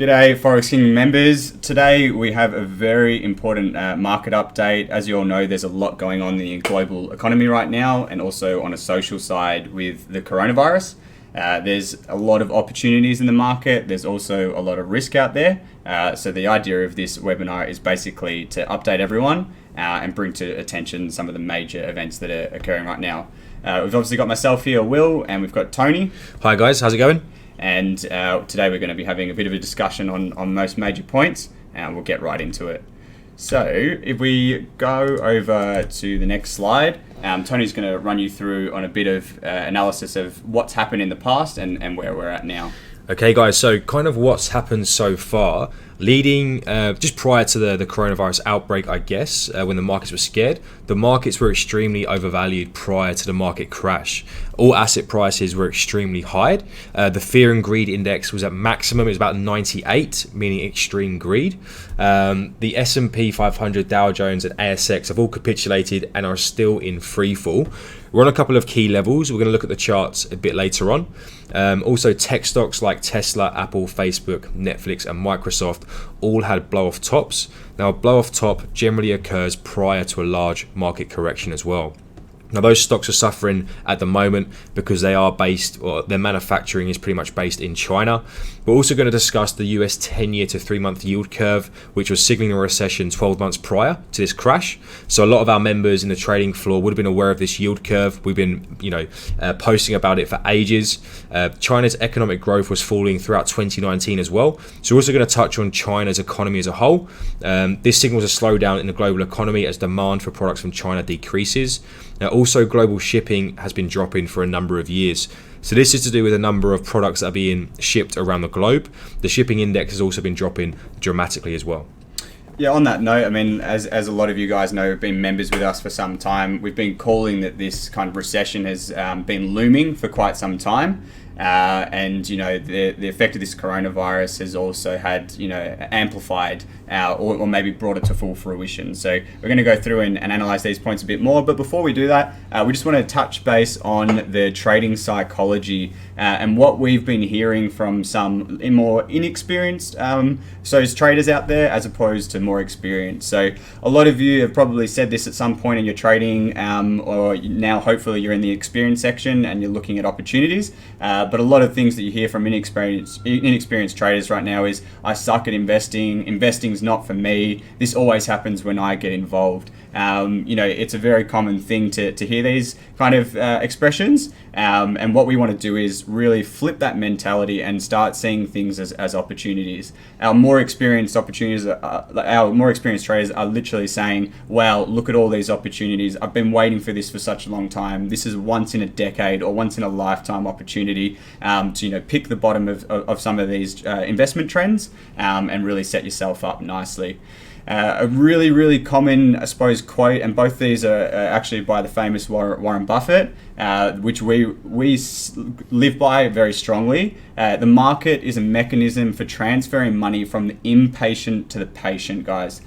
G'day Forex King members. Today we have a very important market update. As you all know, there's a lot going on in the global economy right now and also on a social side with the coronavirus. There's a lot of opportunities in the market. There's also a lot of risk out there. So the idea of this webinar is basically to update everyone and bring to attention some of the major events that are occurring right now. We've obviously got myself here, Will, and we've got Tony. Hi guys, how's it going? And today we're going to be having a bit of a discussion on most major points, and we'll get right into it. So if we go over to the next slide, Tony's going to run you through on a bit of analysis of what's happened in the past and where we're at now. Okay guys, so kind of what's happened so far, leading just prior to the coronavirus outbreak, I guess, when the markets were scared, the markets were extremely overvalued prior to the market crash. All asset prices were extremely high. The fear and greed index was at maximum, it was about 98, meaning extreme greed. The S&P 500, Dow Jones and ASX have all capitulated and are still in free fall. We're on a couple of key levels. We're going to look at the charts a bit later on. Also, tech stocks like Tesla, Apple, Facebook, Netflix, and Microsoft all had blow-off tops. Now, a blow-off top generally occurs prior to a large market correction as well. Now, those stocks are suffering at the moment because they are based, or their manufacturing is pretty much based in China. We're also going to discuss the US 10-year to 3-month yield curve, which was signaling a recession 12 months prior to this crash. So a lot of our members in the trading floor would have been aware of this yield curve. We've been, posting about it for ages. China's economic growth was falling throughout 2019 as well. So we're also going to touch on China's economy as a whole. This signals a slowdown in the global economy as demand for products from China decreases. Now, also global shipping has been dropping for a number of years. So this is to do with a number of products that are being shipped around the globe. The shipping index has also been dropping dramatically as well. Yeah, on that note, I mean, as a lot of you guys know, have been members with us for some time, we've been calling that this kind of recession has been looming for quite some time. And the effect of this coronavirus has also had amplified or maybe brought it to full fruition. So we're going to go through and analyze these points a bit more. But before we do that, we just want to touch base on the trading psychology and what we've been hearing from some more inexperienced traders out there as opposed to more experienced. So a lot of you have probably said this at some point in your trading, or now hopefully you're in the experienced section and you're looking at opportunities. But a lot of things that you hear from inexperienced traders right now is, I suck at investing. Investing's not for me. This always happens when I get involved. It's a very common thing to hear these kind of expressions. And what we want to do is really flip that mentality and start seeing things as opportunities. Our more experienced traders are literally saying, wow, look at all these opportunities. I've been waiting for this for such a long time. This is once in a decade or once in a lifetime opportunity to pick the bottom of some of these investment trends and really set yourself up nicely. A really, really common, I suppose, quote, and both these are actually by the famous Warren Buffett, which we live by very strongly. The market is a mechanism for transferring money from the impatient to the patient, guys.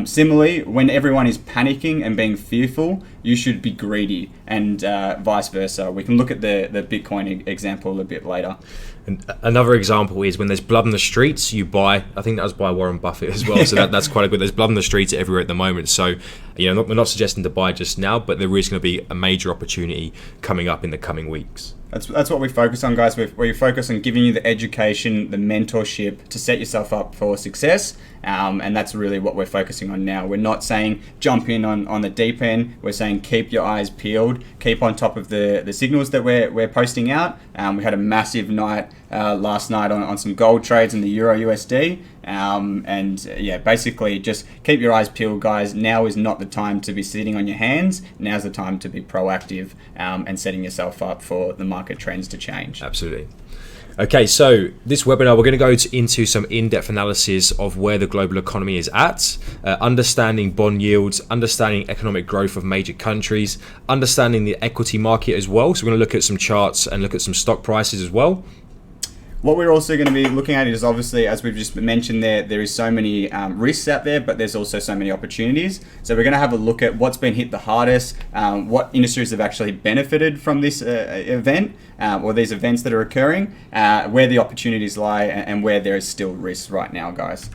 Similarly, when everyone is panicking and being fearful, you should be greedy, and vice versa. We can look at the Bitcoin example a bit later. And another example is when there's blood in the streets, you buy. I think that was by Warren Buffett as well. So that's quite a good. There's blood in the streets everywhere at the moment. So we're not suggesting to buy just now, but there is going to be a major opportunity coming up in the coming weeks. That's what we focus on, guys. We focus on giving you the education, the mentorship to set yourself up for success. And that's really what we're focusing on now. We're not saying jump in on the deep end. We're saying keep your eyes peeled, keep on top of the signals that we're posting out. We had a massive night last night on some gold trades in the Euro USD. Basically just keep your eyes peeled, guys. Now is not the time to be sitting on your hands. Now's the time to be proactive and setting yourself up for the market trends to change. Absolutely. Okay, so this webinar, we're going to go into some in-depth analysis of where the global economy is at, understanding bond yields, understanding economic growth of major countries, understanding the equity market as well. So we're going to look at some charts and look at some stock prices as well. What we're also going to be looking at is obviously, as we've just mentioned there is so many risks out there, but there's also so many opportunities. So we're going to have a look at what's been hit the hardest, what industries have actually benefited from this event, or these events that are occurring, where the opportunities lie, and where there is still risk right now, guys.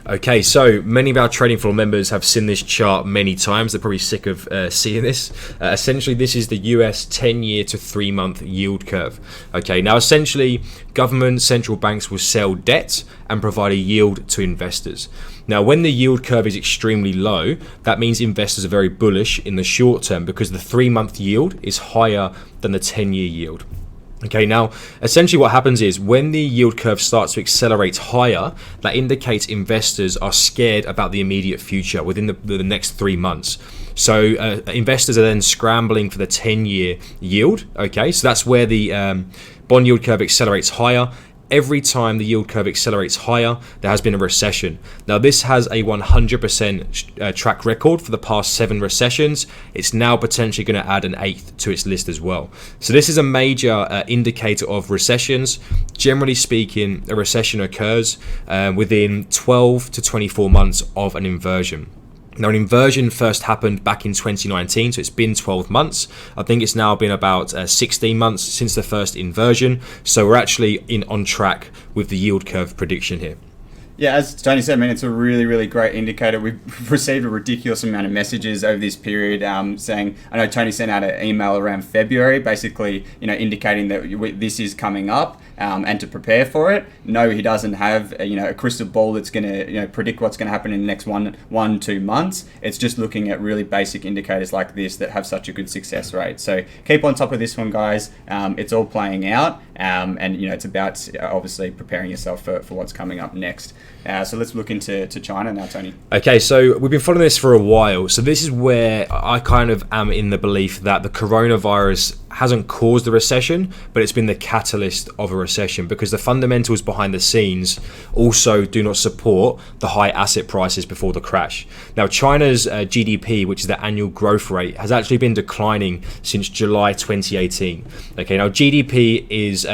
Okay, so many of our trading floor members have seen this chart many times. They're probably sick of seeing this. Essentially, this is the US 10-year to 3-month yield curve. Okay, now essentially, government central banks will sell debt and provide a yield to investors. Now, when the yield curve is extremely low, that means investors are very bullish in the short term because the 3-month yield is higher than the 10-year yield. Okay, now essentially what happens is when the yield curve starts to accelerate higher, that indicates investors are scared about the immediate future within the next 3 months. So investors are then scrambling for the 10-year yield. Okay, so that's where the bond yield curve accelerates higher. Every time the yield curve accelerates higher, there has been a recession. Now, this has a 100% track record for the past 7 recessions. It's now potentially going to add an 8th to its list as well. So this is a major indicator of recessions. Generally speaking, a recession occurs within 12 to 24 months of an inversion. Now, an inversion first happened back in 2019, so it's been 12 months. I think it's now been about 16 months since the first inversion. So we're actually on track with the yield curve prediction here. Yeah, as Tony said, it's a really, really great indicator. We've received a ridiculous amount of messages over this period saying, I know Tony sent out an email around February, basically, indicating that this is coming up and to prepare for it. No, he doesn't have, a crystal ball that's going to, predict what's going to happen in the next 2 months. It's just looking at really basic indicators like this that have such a good success rate. So keep on top of this one, guys. It's all playing out, and it's about obviously preparing yourself for what's coming up next. So let's look into China now, Tony. Okay, so we've been following this for a while. So this is where I kind of am in the belief that the coronavirus hasn't caused the recession, but it's been the catalyst of a recession because the fundamentals behind the scenes also do not support the high asset prices before the crash. Now, China's GDP, which is the annual growth rate, has actually been declining since July 2018. Okay, now GDP is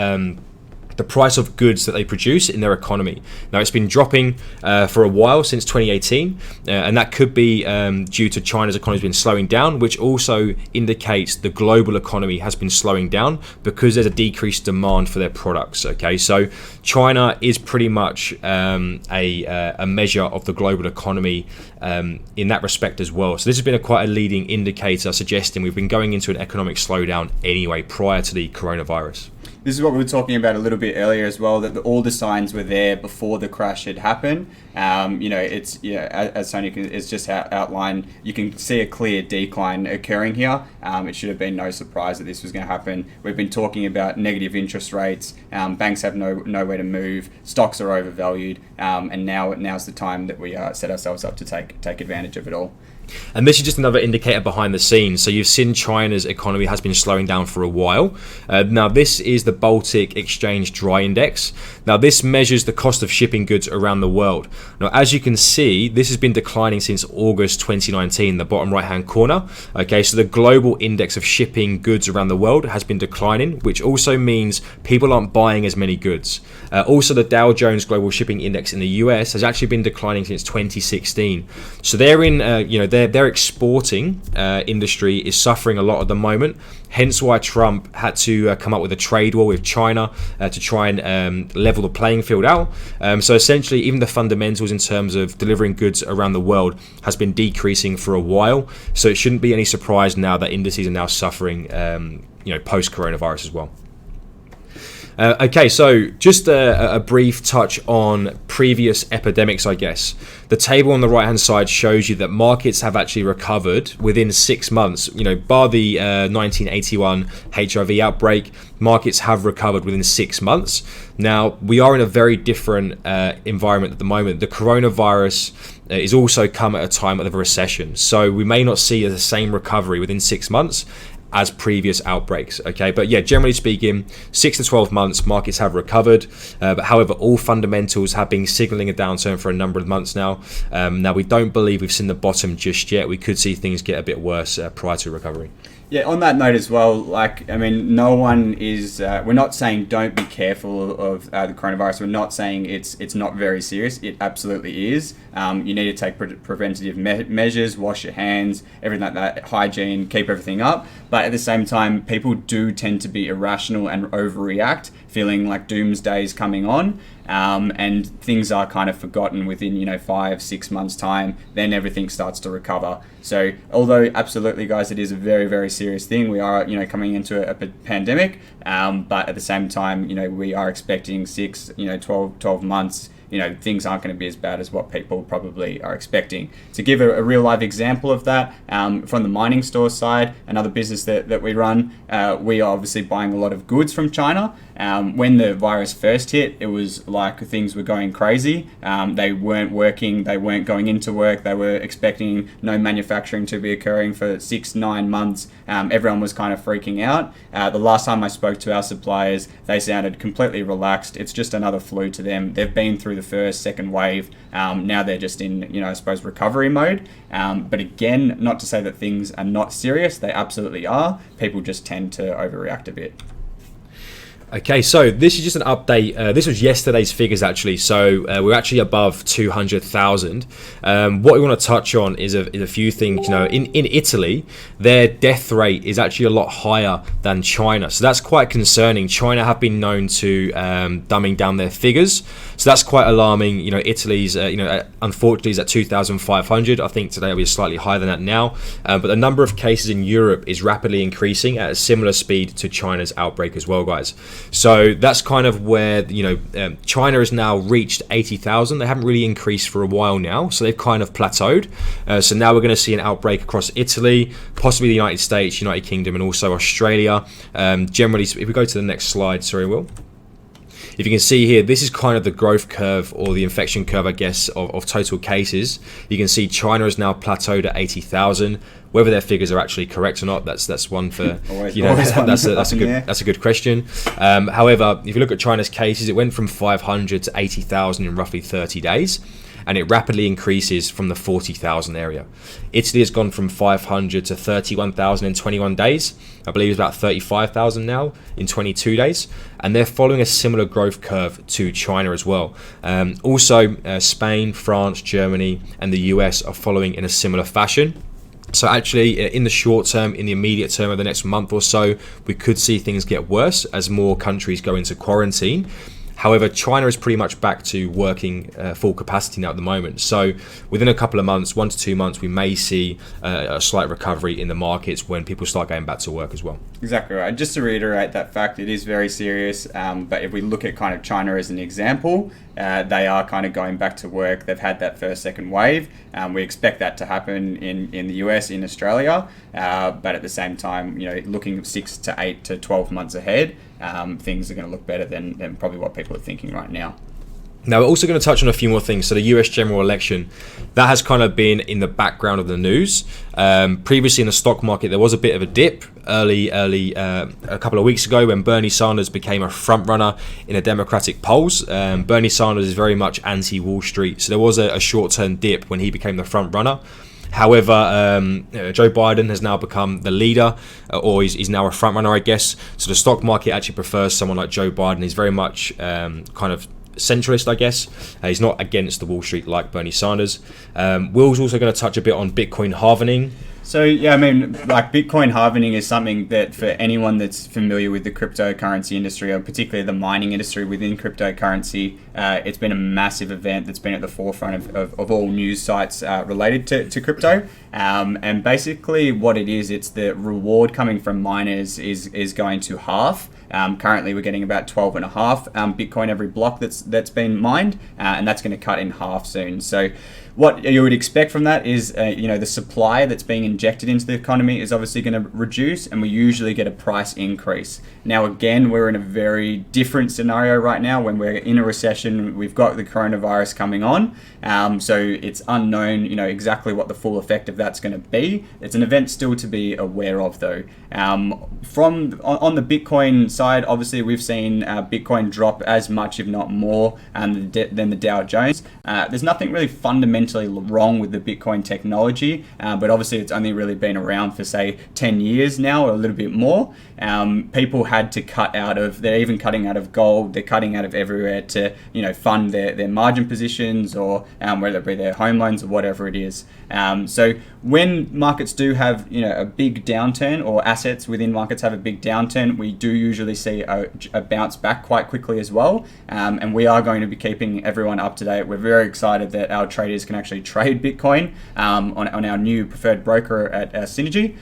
the price of goods that they produce in their economy. Now, it's been dropping for a while since 2018, and that could be due to China's economy has been slowing down, which also indicates the global economy has been slowing down because there's a decreased demand for their products. Okay, so China is pretty much a measure of the global economy in that respect as well. So this has been quite a leading indicator suggesting we've been going into an economic slowdown anyway prior to the coronavirus. This is what we were talking about a little bit earlier as well, that all the signs were there before the crash had happened. It's as Tony has just outlined, you can see a clear decline occurring here. It should have been no surprise that this was going to happen. We've been talking about negative interest rates. Banks have nowhere to move. Stocks are overvalued, and now's the time that we set ourselves up to take advantage of it all. And this is just another indicator behind the scenes. So you've seen China's economy has been slowing down for a while. Now this is the Baltic Exchange Dry Index. Now this measures the cost of shipping goods around the world. Now as you can see, this has been declining since August 2019, the bottom right hand corner. Okay, so the global index of shipping goods around the world has been declining, which also means people aren't buying as many goods. Also the Dow Jones Global Shipping Index in the US has actually been declining since 2016. So they're in, their exporting industry is suffering a lot at the moment. Hence why Trump had to come up with a trade war with China to try and level the playing field out. So essentially, even the fundamentals in terms of delivering goods around the world has been decreasing for a while. So it shouldn't be any surprise now that indices are now suffering, post-coronavirus as well. Okay, so just a brief touch on previous epidemics, I guess. The table on the right-hand side shows you that markets have actually recovered within 6 months. Bar the 1981 HIV outbreak, markets have recovered within 6 months. Now, we are in a very different environment at the moment. The coronavirus is also come at a time of a recession. So we may not see the same recovery within 6 months as previous outbreaks. Okay, but yeah, generally speaking, 6 to 12 months markets have recovered, but however, all fundamentals have been signaling a downturn for a number of months now. Now we don't believe we've seen the bottom just yet. We could see things get a bit worse prior to recovery. Yeah, on that note as well, like, I mean, no one is, we're not saying don't be careful of the coronavirus. We're not saying it's not very serious. It absolutely is. You need to take preventative measures, wash your hands, everything like that, hygiene, keep everything up. But at the same time, people do tend to be irrational and overreact, feeling like doomsday is coming on. And things are kind of forgotten within 5-6 months time, then everything starts to recover. So although absolutely guys, it is a very, very serious thing, we are coming into a pandemic, but at the same time we are expecting 12 months, things aren't going to be as bad as what people probably are expecting. To give a real live example of that, from the mining store side, another business that we run, we are obviously buying a lot of goods from China. When the virus first hit, it was like things were going crazy. They weren't working, they weren't going into work, they were expecting no manufacturing to be occurring for 6-9 months. Everyone was kind of freaking out. The last time I spoke to our suppliers, they sounded completely relaxed. It's just another flu to them. They've been through the first, second wave. Now they're just in, I suppose, recovery mode. But again, not to say that things are not serious, they absolutely are. People just tend to overreact a bit. Okay, so this is just an update. This was yesterday's figures, actually. So we're actually above 200,000. What we want to touch on is a few things. In Italy, their death rate is actually a lot higher than China. So that's quite concerning. China have been known to dumbing down their figures. So that's quite alarming. Italy's, unfortunately, is at 2,500. I think today will be slightly higher than that now. But the number of cases in Europe is rapidly increasing at a similar speed to China's outbreak as well, guys. So that's kind of where China has now reached 80,000. They haven't really increased for a while now, so they've kind of plateaued. So now we're going to see an outbreak across Italy, possibly the United States, United Kingdom, and also Australia. Generally, if we go to the next slide, sorry, Will. If you can see here, this is kind of the growth curve or the infection curve, I guess, of total cases. You can see China has now plateaued at 80,000. Whether their figures are actually correct or not, that's one for that's a good question. However, if you look at China's cases, it went from 500 to 80,000 in roughly 30 days. And it rapidly increases from the 40,000 area. Italy has gone from 500 to 31,000 in 21 days. I believe it's about 35,000 now in 22 days. And they're following a similar growth curve to China as well. Also, Spain, France, Germany, and the US are following in a similar fashion. So actually, in the short term, in the immediate term of the next month or so, we could see things get worse as more countries go into quarantine. However, China is pretty much back to working full capacity now at the moment. So within a couple of months, 1 to 2 months, we may see a slight recovery in the markets when people start going back to work as well. Exactly right. Just to reiterate that fact, it is very serious. But if we look at kind of China as an example, they are kind of going back to work. They've had that first, second wave. We expect that to happen in the US, in Australia. But at the same time, looking 6 to 8 to 12 months ahead, things are going to look better than probably what people are thinking right now. Now, we're also going to touch on a few more things. So the US general election, that has kind of been in the background of the news. Previously in the stock market, there was a bit of a dip early a couple of weeks ago when Bernie Sanders became a front runner in the Democratic polls. Bernie Sanders is very much anti-Wall Street. So there was a short-term dip when he became the front runner. However, Joe Biden has now become the leader, or he's now a front runner, I guess. So the stock market actually prefers someone like Joe Biden. He's very much kind of centralist, I guess. He's not against the Wall Street like Bernie Sanders. Will's also going to touch a bit on Bitcoin halvening. So yeah, I mean, like Bitcoin halvening is something that for anyone that's familiar with the cryptocurrency industry, or particularly the mining industry within cryptocurrency, it's been a massive event that's been at the forefront of all news sites related to crypto. And basically what it is, it's the reward coming from miners is going to halve. Currently we're getting about 12.5 Bitcoin every block that's been mined, and that's going to cut in half soon. So what you would expect from that is, the supply that's being injected into the economy is obviously going to reduce, and we usually get a price increase. Now, again, we're in a very different scenario right now when we're in a recession. We've got the coronavirus coming on, so it's unknown, exactly what the full effect of that's going to be. It's an event still to be aware of, though. On the Bitcoin side, obviously we've seen Bitcoin drop as much, if not more, than the Dow Jones. There's nothing really fundamentally wrong with the Bitcoin technology, but obviously it's only really been around for say 10 years now, or a little bit more. People had to they're even cutting out of gold, they're cutting out of everywhere to fund their margin positions, or whether it be their home loans or whatever it is. So when markets do have a big downturn, or assets within markets have a big downturn, we do usually see a bounce back quite quickly as well. And we are going to be keeping everyone up to date. We're very excited that our traders can actually trade Bitcoin on our new preferred broker at Synergy.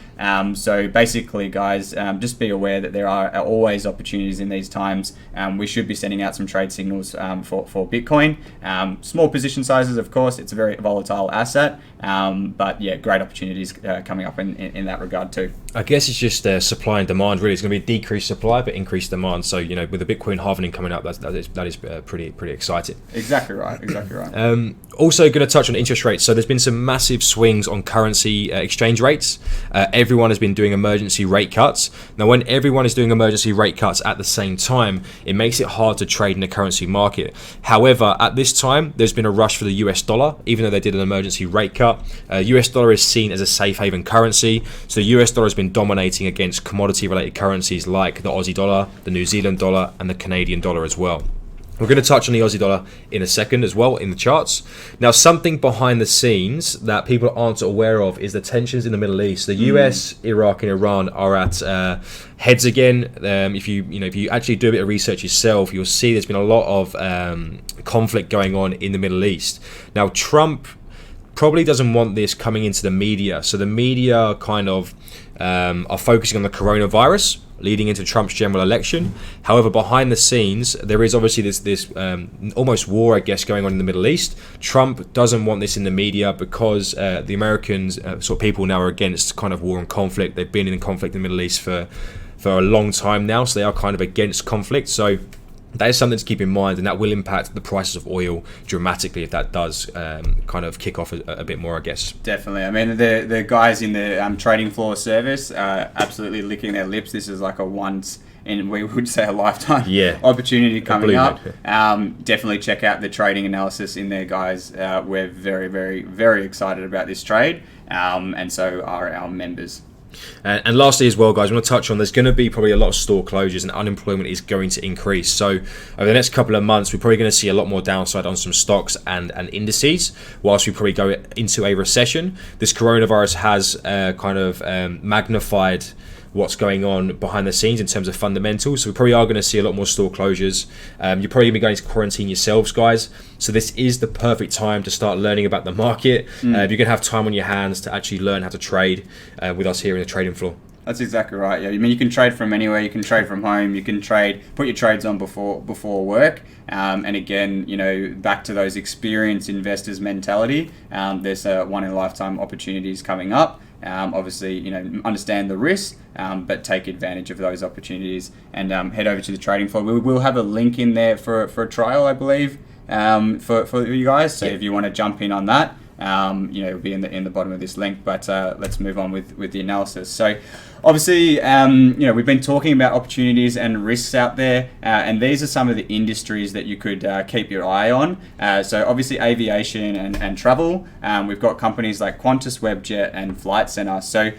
So basically, guys, just be aware that there are always opportunities in these times. We should be sending out some trade signals for Bitcoin. Small position sizes, of course, it's a very volatile asset. But yeah, great opportunities coming up in that regard too. I guess it's just supply and demand. Really, it's going to be decreased supply but increased demand. So with the Bitcoin halving coming up, that is pretty exciting. Exactly right. Also, going to touch on interest rates. So there's been some massive swings on currency exchange rates. Everyone has been doing emergency rate cuts. Now, when everyone is doing emergency rate cuts at the same time, it makes it hard to trade in the currency market. However, at this time, there's been a rush for the US dollar, even though they did an emergency rate cut. US dollar is seen as a safe haven currency. So the US dollar has been dominating against commodity related currencies like the Aussie dollar, the New Zealand dollar, and the Canadian dollar as well. We're going to touch on the Aussie dollar in a second as well in the charts. Now, something behind the scenes that people aren't aware of is the tensions in the Middle East. The US, Iraq, and Iran are at heads again. If you actually do a bit of research yourself, you'll see there's been a lot of conflict going on in the Middle East. Now, Trump probably doesn't want this coming into the media. So the media kind of are focusing on the coronavirus leading into Trump's general election. However, behind the scenes, there is obviously this almost war, I guess, going on in the Middle East. Trump doesn't want this in the media because the Americans, sort of people now, are against kind of war and conflict. They've been in conflict in the Middle East for a long time now, so they are kind of against conflict. So that is something to keep in mind, and that will impact the prices of oil dramatically if that does kind of kick off a bit more, I guess. Definitely. I mean, the guys in the trading floor service are absolutely licking their lips. This is like a once in, we would say, a lifetime opportunity coming up. Definitely check out the trading analysis in there, guys. We're very, very, very excited about this trade, and so are our members. And lastly as well, guys, I want to touch on there's going to be probably a lot of store closures and unemployment is going to increase. So over the next couple of months, we're probably going to see a lot more downside on some stocks and indices whilst we probably go into a recession. This coronavirus has kind of magnified what's going on behind the scenes in terms of fundamentals. So we probably are going to see a lot more store closures. You're probably going to be going to quarantine yourselves, guys. So this is the perfect time to start learning about the market. If you're going to have time on your hands to actually learn how to trade with us here in the trading floor. That's exactly right. Yeah, I mean, you can trade from anywhere. You can trade from home. You can put your trades on before work. And again, back to those experienced investors mentality. There's one in a lifetime opportunities coming up. Obviously, understand the risk, but take advantage of those opportunities and head over to the trading floor. We will have a link in there for a trial, I believe, for you guys. So if you want to jump in on that, it'll be in the bottom of this link. But let's move on with the analysis. So obviously, we've been talking about opportunities and risks out there, and these are some of the industries that you could keep your eye on. So obviously aviation and travel. We've got companies like Qantas, Webjet, and Flight Centre. So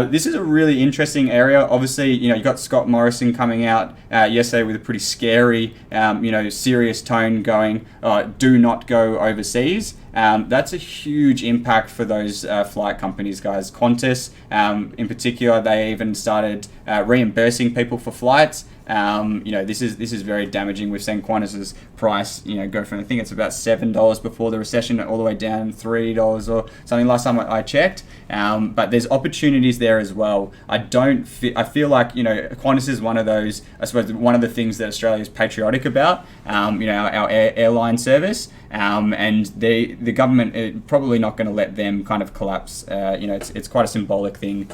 this is a really interesting area. Obviously, you got Scott Morrison coming out yesterday with a pretty scary, serious tone going, do not go overseas. That's a huge impact for those flight companies, guys. Qantas, in particular, they even started reimbursing people for flights. This is very damaging. We've seen Qantas's price, go from, I think it's about $7 before the recession all the way down $3 or something last time I checked. But there's opportunities there as well. I feel like, Qantas is one of those, I suppose, one of the things that Australia is patriotic about, our airline service. And the government is probably not going to let them kind of collapse. It's quite a symbolic thing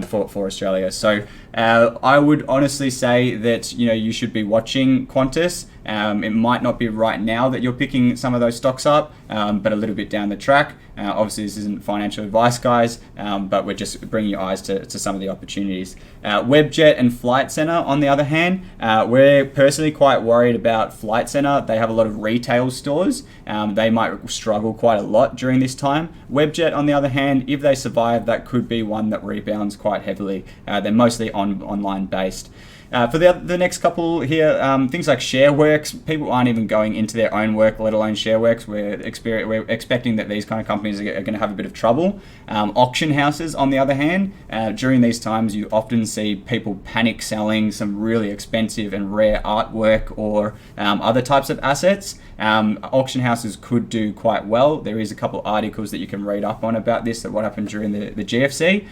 for Australia. So I would honestly say that that you should be watching Qantas. It might not be right now that you're picking some of those stocks up, but a little bit down the track. Obviously, this isn't financial advice, guys, but we're just bringing your eyes to some of the opportunities. Webjet and Flight Centre, on the other hand, we're personally quite worried about Flight Centre. They have a lot of retail stores. They might struggle quite a lot during this time. Webjet, on the other hand, if they survive, that could be one that rebounds quite heavily. They're mostly online based. For the next couple here, things like ShareWorks, people aren't even going into their own work, let alone ShareWorks. We're expecting that these kind of companies are going to have a bit of trouble. Auction houses, on the other hand, during these times, you often see people panic selling some really expensive and rare artwork or other types of assets. Auction houses could do quite well. There is a couple articles that you can read up on about this, that what happened during the GFC.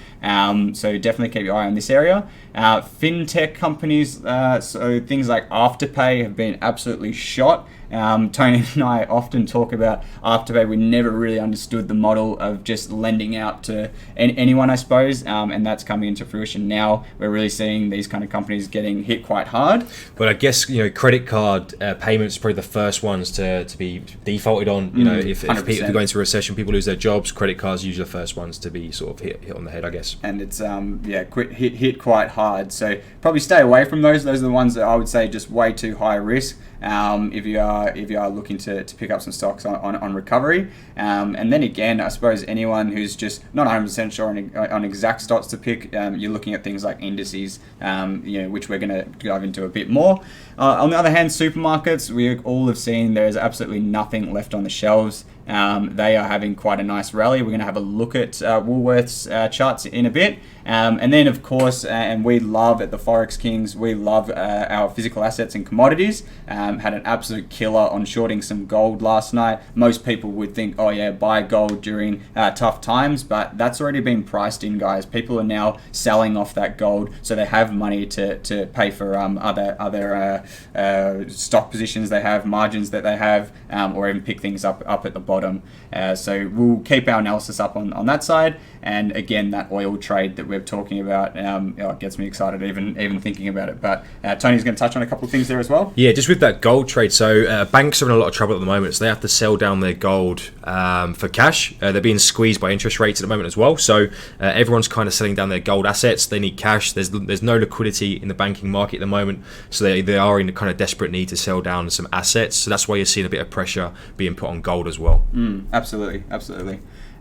So definitely keep your eye on this area. Fintech companies, so things like Afterpay have been absolutely shot. Tony and I often talk about Afterpay. We never really understood the model of just lending out to anyone, I suppose, and that's coming into fruition now. We're really seeing these kind of companies getting hit quite hard. But I guess credit card payments are probably the first ones to be defaulted on. If people go into a recession, people lose their jobs. Credit cards are usually the first ones to be sort of hit on the head, I guess. And it's hit quite hard. So probably stay away from those. Those are the ones that I would say just way too high risk. If you are looking to pick up some stocks on recovery, and then again, I suppose anyone who's just not 100% sure on exact stocks to pick, you're looking at things like indices, which we're going to dive into a bit more. On the other hand, supermarkets, we all have seen there's absolutely nothing left on the shelves. They are having quite a nice rally. We're going to have a look at Woolworths charts in a bit. And then, of course, and we love at the Forex Kings, we love our physical assets and commodities. Had an absolute killer on shorting some gold last night. Most people would think, oh yeah, buy gold during tough times, but that's already been priced in, guys. People are now selling off that gold, so they have money to pay for other stock positions they have, margins that they have, or even pick things up at the bottom. So we'll keep our analysis up on that side. And again, that oil trade that we're talking about, it gets me excited even thinking about it. But Tony's going to touch on a couple of things there as well. Yeah, just with that gold trade. So banks are in a lot of trouble at the moment. So they have to sell down their gold for cash. They're being squeezed by interest rates at the moment as well. So everyone's kind of selling down their gold assets. They need cash. There's no liquidity in the banking market at the moment. So they are in a kind of desperate need to sell down some assets. So that's why you're seeing a bit of pressure being put on gold as well. Absolutely.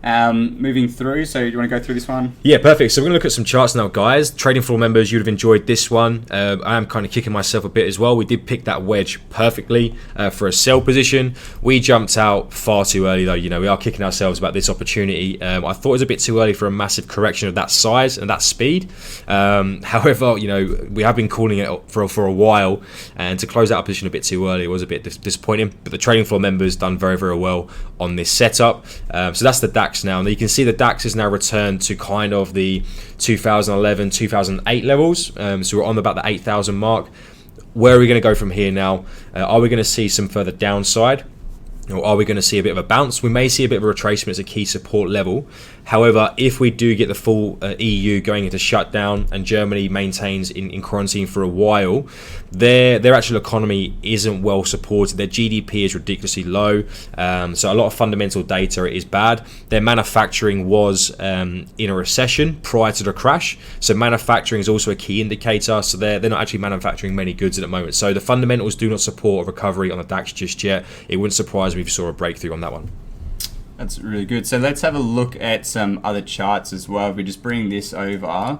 Moving through, so do you want to go through this one? Yeah, perfect. So we're going to look at some charts now, guys. Trading floor members, you'd have enjoyed this one. I am kind of kicking myself a bit as well. We did pick that wedge perfectly for a sell position. We jumped out far too early, though. We are kicking ourselves about this opportunity. I thought it was a bit too early for a massive correction of that size and that speed. However, we have been calling it for a while, and to close out a position a bit too early was a bit disappointing. But the trading floor members done very, very well on this setup. So that's the DAX now. And you can see the DAX has now returned to kind of the 2011, 2008 levels. So we're on about the 8,000 mark. Where are we going to go from here now? Are we going to see some further downside? Or are we going to see a bit of a bounce? We may see a bit of a retracement as a key support level. However, if we do get the full EU going into shutdown and Germany maintains in quarantine for a while, their actual economy isn't well supported. Their GDP is ridiculously low. So a lot of fundamental data is bad. Their manufacturing was in a recession prior to the crash. So manufacturing is also a key indicator. So they're not actually manufacturing many goods at the moment. So the fundamentals do not support a recovery on the DAX just yet. It wouldn't surprise me if we saw a breakthrough on that one. That's really good. So let's have a look at some other charts as well. If we just bring this over.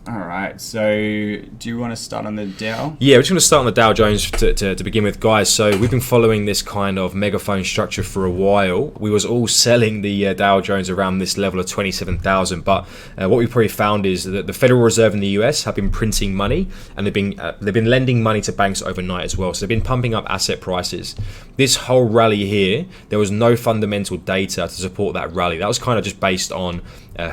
All right, so do you want to start on the Dow? Yeah, we're just going to start on the Dow Jones to begin with, guys. So we've been following this kind of megaphone structure for a while. We was all selling the Dow Jones around this level of 27,000, but what we probably found is that the Federal Reserve in the US have been printing money, and they've been lending money to banks overnight as well. So they've been pumping up asset prices. This whole rally here, there was no fundamental data to support that rally. That was kind of just based on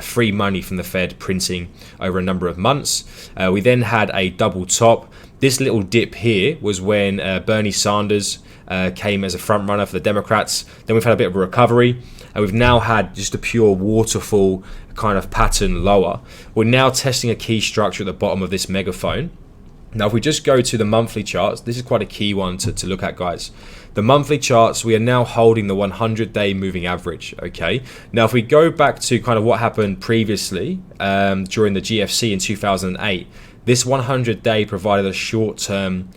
free money from the Fed printing over a number of months. We then had a double top. This little dip here was when Bernie Sanders came as a front runner for the Democrats. Then we've had a bit of a recovery. We've now had just a pure waterfall kind of pattern lower. We're now testing a key structure at the bottom of this megaphone. Now, if we just go to the monthly charts, this is quite a key one to look at, guys. The monthly charts, we are now holding the 100-day moving average, okay? Now, if we go back to kind of what happened previously during the GFC in 2008, this 100-day provided a short-term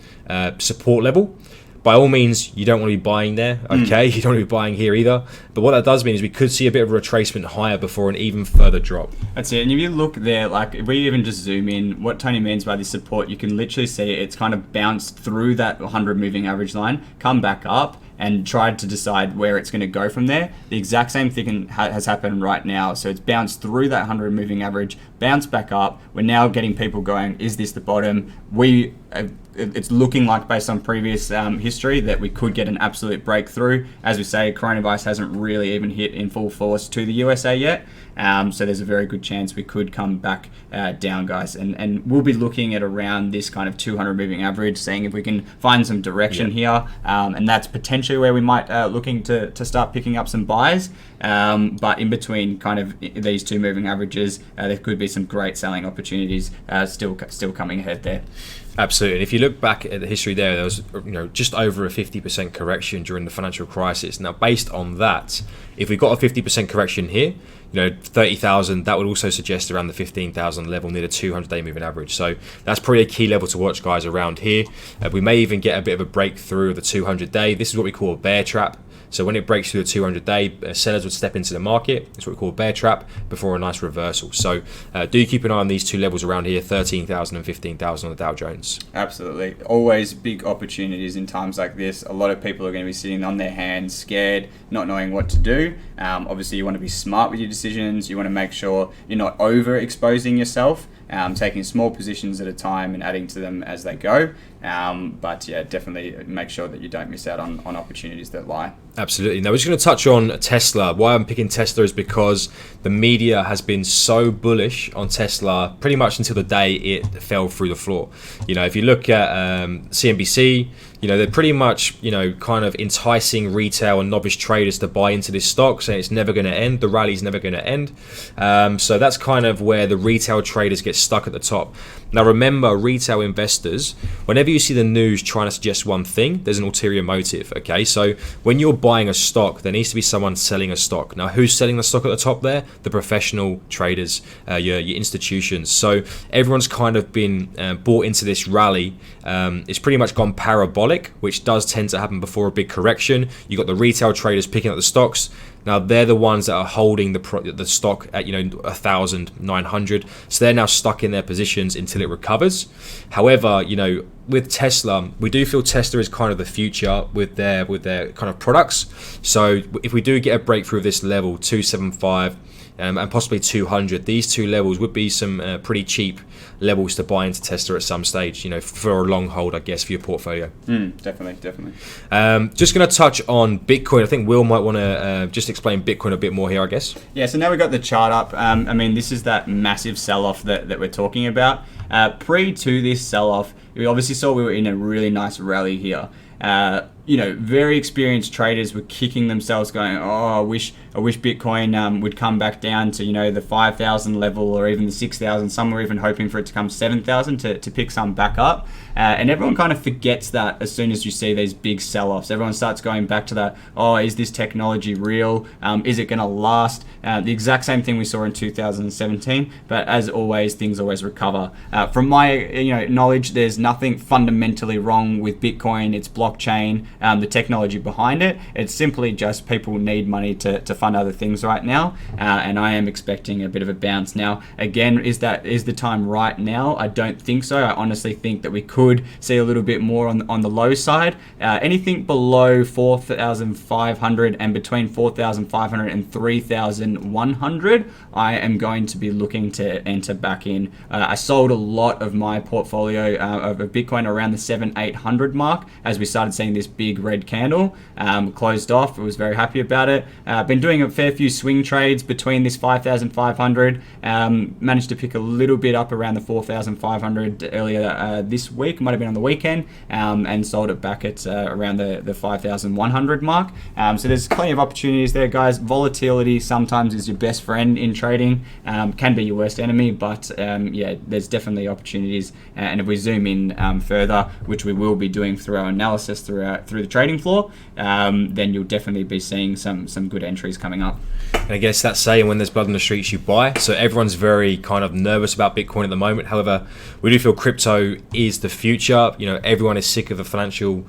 support level. By all means, you don't want to be buying there, okay? You don't want to be buying here either. But what that does mean is we could see a bit of a retracement higher before an even further drop. That's it. And if you look there, like if we even just zoom in, what Tony means by this support, you can literally see it's kind of bounced through that 100 moving average line, come back up, and tried to decide where it's going to go from there. The exact same thing has happened right now. So it's bounced through that 100 moving average, bounced back up. We're now getting people going, is this the bottom? It's looking like, based on previous history, that we could get an absolute breakthrough. As we say, coronavirus hasn't really even hit in full force to the USA yet. So there's a very good chance we could come back down, guys. And we'll be looking at around this kind of 200 moving average, seeing if we can find some direction here. And that's potentially where we might looking to start picking up some buys. But in between kind of these two moving averages, there could be some great selling opportunities still coming ahead there. Absolutely. And if you look back at the history there was just over a 50% correction during the financial crisis. Now, based on that, if we got a 50% correction here, 30,000, that would also suggest around the 15,000 level near the 200-day moving average. So that's probably a key level to watch, guys, around here. We may even get a bit of a breakthrough of the 200-day. This is what we call a bear trap. So when it breaks through the 200-day, sellers would step into the market. It's what we call a bear trap before a nice reversal. So do keep an eye on these two levels around here, 13,000 and 15,000 on the Dow Jones. Absolutely. Always big opportunities in times like this. A lot of people are going to be sitting on their hands, scared, not knowing what to do. Obviously, you want to be smart with your decisions. You want to make sure you're not overexposing yourself, taking small positions at a time and adding to them as they go. But yeah, definitely make sure that you don't miss out on opportunities that lie. Absolutely. Now we're just going to touch on Tesla. Why I'm picking Tesla is because the media has been so bullish on Tesla pretty much until the day it fell through the floor. If you look at CNBC, they're pretty much, kind of enticing retail and novice traders to buy into this stock, saying it's never going to end. The rally's never going to end. So that's kind of where the retail traders get stuck at the top. Now remember, retail investors, whenever you see the news trying to suggest one thing, there's an ulterior motive, okay? So when you're buying a stock, there needs to be someone selling a stock. Now who's selling the stock at the top there? The professional traders, your institutions. So everyone's kind of been bought into this rally. It's pretty much gone parabolic, which does tend to happen before a big correction. You've got the retail traders picking up the stocks. Now they're the ones that are holding the stock at 1,900, so they're now stuck in their positions until it recovers. However, with Tesla, we do feel Tesla is kind of the future with their kind of products. So if we do get a breakthrough of this level 275 and possibly 200, these two levels would be some pretty cheap levels to buy into Tesla at some stage, for a long hold, I guess, for your portfolio. Definitely. Just going to touch on Bitcoin. I think Will might want to just explain Bitcoin a bit more here, I guess. Yeah, so now we've got the chart up. This is that massive sell-off that we're talking about. Pre to this sell-off, we obviously saw we were in a really nice rally here. Very experienced traders were kicking themselves going, I wish Bitcoin would come back down to, the 5,000 level or even the 6,000. Some were even hoping for it to come 7,000 to pick some back up. And everyone kind of forgets that as soon as you see these big sell-offs. Everyone starts going back to that, is this technology real? Is it going to last? The exact same thing we saw in 2017. But as always, things always recover. From my knowledge, there's nothing fundamentally wrong with Bitcoin, its blockchain, the technology behind it. It's simply just people need money to fund other things right now. And I am expecting a bit of a bounce. Now, again, is the time right now? I don't think so. I honestly think that we could see a little bit more on the low side. Anything below 4,500 and between 4,500 and 3,100, I am going to be looking to enter back in. I sold a lot of my portfolio of Bitcoin around the 700-800 mark as we started seeing this big big red candle, closed off. I was very happy about it. Been doing a fair few swing trades between this 5,500. Managed to pick a little bit up around the 4,500 earlier this week. Might have been on the weekend, and sold it back at around the 5,100 mark. So there's plenty of opportunities there, guys. Volatility sometimes is your best friend in trading, can be your worst enemy, but yeah, there's definitely opportunities. And if we zoom in further, which we will be doing through our analysis through the trading floor, then you'll definitely be seeing some good entries coming up. And I guess that's saying when there's blood on the streets, you buy. So everyone's very kind of nervous about Bitcoin at the moment. However, we do feel crypto is the future. You know, everyone is sick of the financial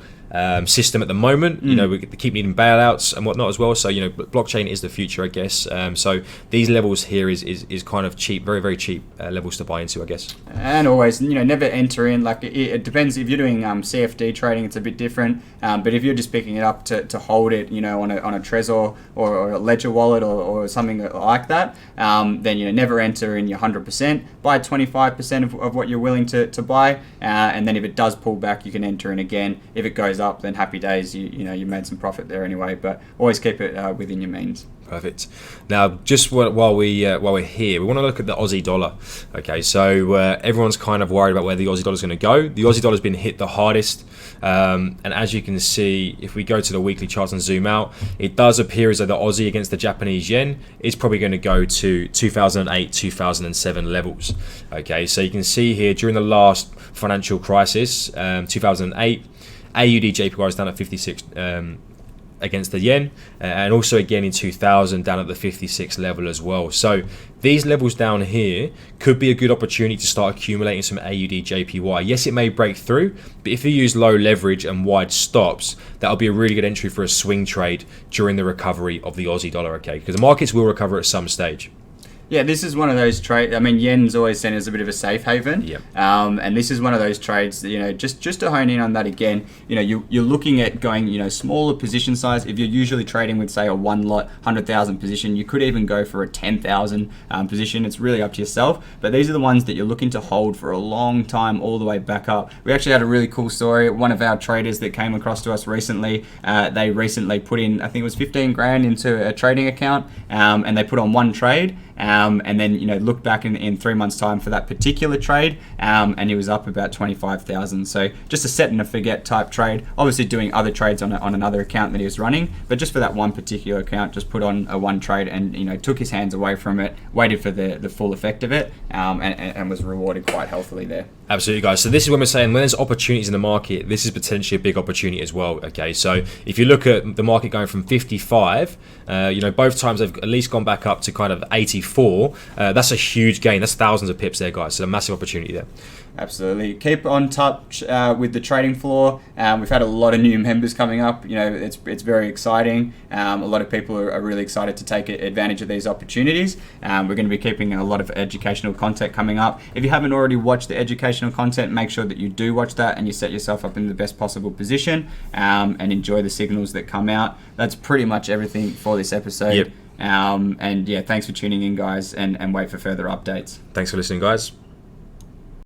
system at the moment. You know, we keep needing bailouts and whatnot as well. So, you know, blockchain is the future, I guess. So these levels here is kind of cheap, very, very cheap levels to buy into, I guess. And always, you know, never enter in. Like it depends. If you're doing CFD trading, it's a bit different. But if you're just picking it up to hold it, you know, on a Trezor or a Ledger wallet or something like that, then, you know, never enter in your 100%. Buy 25% of what you're willing to buy, and then if it does pull back, you can enter in again. If it goes up, then happy days. You know, you made some profit there anyway. But always keep it within your means. Perfect. Now, just while we're here, we want to look at the Aussie dollar. Okay, so everyone's kind of worried about where the Aussie dollar is going to go. The Aussie dollar has been hit the hardest, and as you can see, if we go to the weekly charts and zoom out, it does appear as though the Aussie against the Japanese yen is probably going to go to 2008, 2007 levels. Okay, so you can see here during the last financial crisis, 2008, AUDJPY was down at 56. Against the yen, and also again in 2000 down at the 56 level as well. So these levels down here could be a good opportunity to start accumulating some AUDJPY. Yes, it may break through, but if you use low leverage and wide stops, that'll be a really good entry for a swing trade during the recovery of the Aussie dollar, okay? Because the markets will recover at some stage. Yeah, this is one of those trades. I mean, yen's always seen as a bit of a safe haven. Yep. And this is one of those trades that, you know, just to hone in on that again, you know, you're looking at going, you know, smaller position size. If you're usually trading with, say, a one lot, 100,000 position, you could even go for a 10,000 position. It's really up to yourself. But these are the ones that you're looking to hold for a long time, all the way back up. We actually had a really cool story. One of our traders that came across to us recently, they recently put in, I think it was 15 grand into a trading account, and they put on one trade. And then, you know, looked back in 3 months' time for that particular trade, and he was up about 25,000. So just a set and a forget type trade. Obviously doing other trades on another account that he was running, but just for that one particular account, just put on a one trade and, you know, took his hands away from it, waited for the full effect of it, and was rewarded quite healthily there. Absolutely, guys. So this is when we're saying when there's opportunities in the market, this is potentially a big opportunity as well. Okay, so if you look at the market going from 55, you know, both times they've at least gone back up to kind of 84. That's a huge gain. That's thousands of pips there, guys. So a massive opportunity there. Absolutely. Keep on touch with the trading floor. We've had a lot of new members coming up. You know, it's very exciting. A lot of people are really excited to take advantage of these opportunities. We're going to be keeping a lot of educational content coming up. If you haven't already watched the educational content, make sure that you do watch that and you set yourself up in the best possible position, and enjoy the signals that come out. That's pretty much everything for this episode. Yep. And yeah, thanks for tuning in, guys, and wait for further updates. Thanks for listening, guys.